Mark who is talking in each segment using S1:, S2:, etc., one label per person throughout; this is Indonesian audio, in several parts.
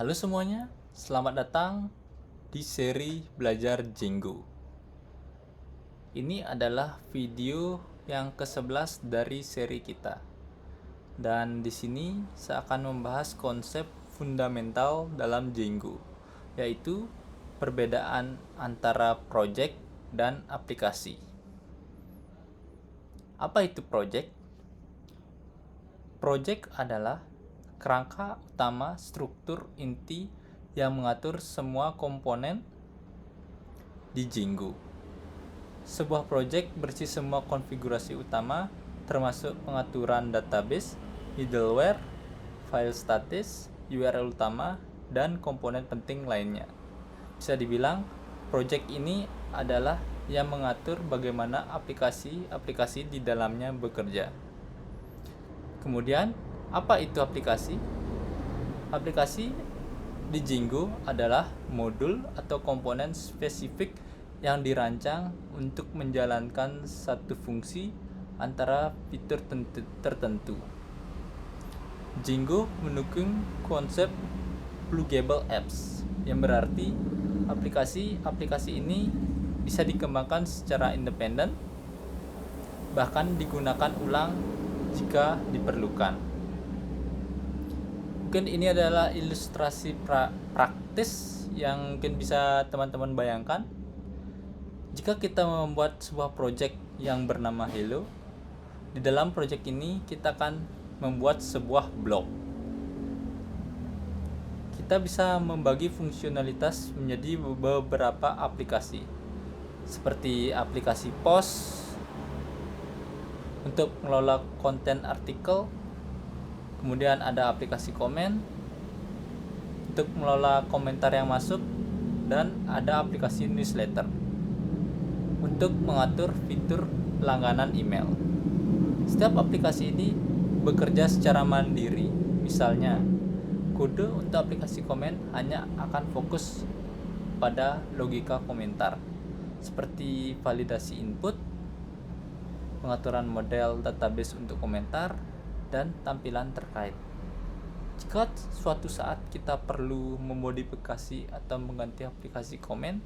S1: Halo semuanya, selamat datang di seri Belajar Django. Ini adalah video yang ke-11 dari seri kita. Dan di sini saya akan membahas konsep fundamental dalam Django, yaitu perbedaan antara project dan aplikasi. Apa itu project? Project adalah kerangka utama struktur inti yang mengatur semua komponen di Django. Sebuah project berisi semua konfigurasi utama termasuk pengaturan database, middleware, file status, URL utama, dan komponen penting lainnya. Bisa dibilang, project ini adalah yang mengatur bagaimana aplikasi-aplikasi di dalamnya bekerja. Kemudian, apa itu aplikasi? Aplikasi di Django adalah modul atau komponen spesifik yang dirancang untuk menjalankan satu fungsi antara fitur tertentu. Django mendukung konsep pluggable apps, yang berarti aplikasi-aplikasi ini bisa dikembangkan secara independen, bahkan digunakan ulang jika diperlukan. Mungkin ini adalah ilustrasi praktis yang mungkin bisa teman-teman bayangkan. Jika kita membuat sebuah project yang bernama Hello, di dalam project ini kita akan membuat sebuah blog. Kita bisa membagi fungsionalitas menjadi beberapa aplikasi, seperti aplikasi post untuk mengelola konten artikel. Kemudian ada aplikasi komen untuk mengelola komentar yang masuk, dan ada aplikasi newsletter untuk mengatur fitur langganan email. Setiap aplikasi ini bekerja secara mandiri. Misalnya, kode untuk aplikasi komen hanya akan fokus pada logika komentar, seperti validasi input, pengaturan model database untuk komentar, dan tampilan terkait. Jika suatu saat kita perlu memodifikasi atau mengganti aplikasi komen,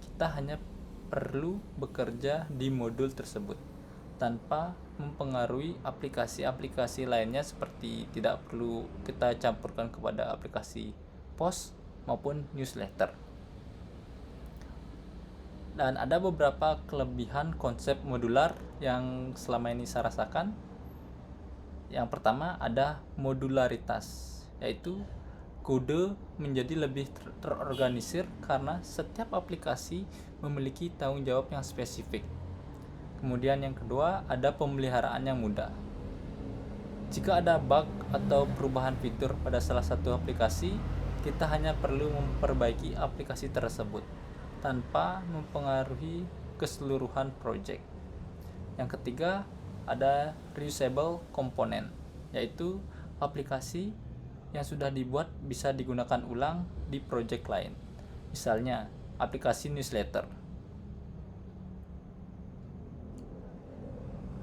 S1: kita hanya perlu bekerja di modul tersebut tanpa mempengaruhi aplikasi-aplikasi lainnya, seperti tidak perlu kita campurkan kepada aplikasi post maupun newsletter. Dan ada beberapa kelebihan konsep modular yang selama ini saya rasakan. Yang pertama ada modularitas, yaitu kode menjadi lebih terorganisir karena setiap aplikasi memiliki tanggung jawab yang spesifik. Kemudian yang kedua ada pemeliharaan yang mudah. Jika ada bug atau perubahan fitur pada salah satu aplikasi, kita hanya perlu memperbaiki aplikasi tersebut tanpa mempengaruhi keseluruhan project. Yang ketiga ada reusable component, yaitu aplikasi yang sudah dibuat bisa digunakan ulang di project lain. Misalnya, aplikasi newsletter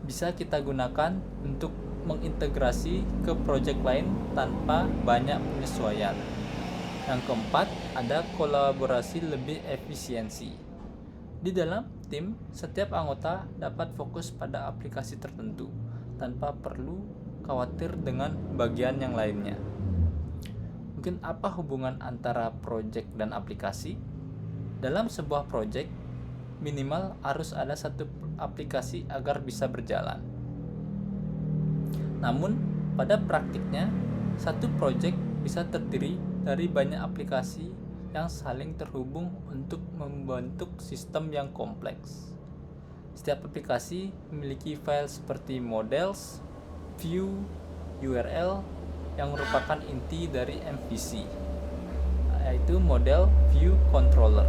S1: bisa kita gunakan untuk mengintegrasi ke project lain tanpa banyak penyesuaian. Yang keempat, ada kolaborasi lebih efisiensi. Di dalam tim, setiap anggota dapat fokus pada aplikasi tertentu tanpa perlu khawatir dengan bagian yang lainnya. Mungkin apa hubungan antara project dan aplikasi? Dalam sebuah project, minimal harus ada satu aplikasi agar bisa berjalan. Namun, pada praktiknya, satu project bisa terdiri dari banyak aplikasi yang saling terhubung untuk membentuk sistem yang kompleks. Setiap aplikasi memiliki file seperti models, view, URL yang merupakan inti dari MVC, yaitu model view controller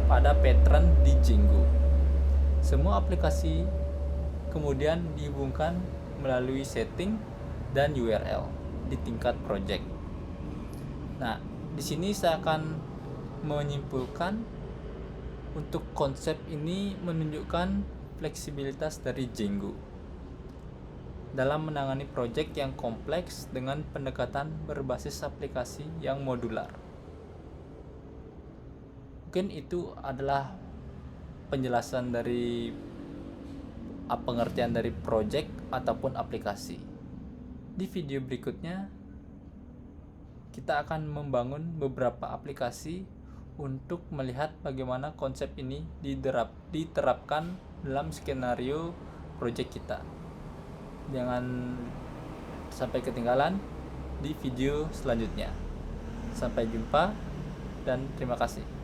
S1: pada pattern di Django. Semua aplikasi kemudian dihubungkan melalui setting dan URL di tingkat project. Nah, di sini saya akan menyimpulkan untuk konsep ini menunjukkan fleksibilitas dari Django. dalam menangani proyek yang kompleks dengan pendekatan berbasis aplikasi yang modular. Mungkin itu adalah penjelasan dari pengertian dari proyek ataupun aplikasi. Di video berikutnya kita akan membangun beberapa aplikasi untuk melihat bagaimana konsep ini diterapkan dalam skenario proyek kita. Jangan sampai ketinggalan di video selanjutnya. Sampai jumpa dan terima kasih.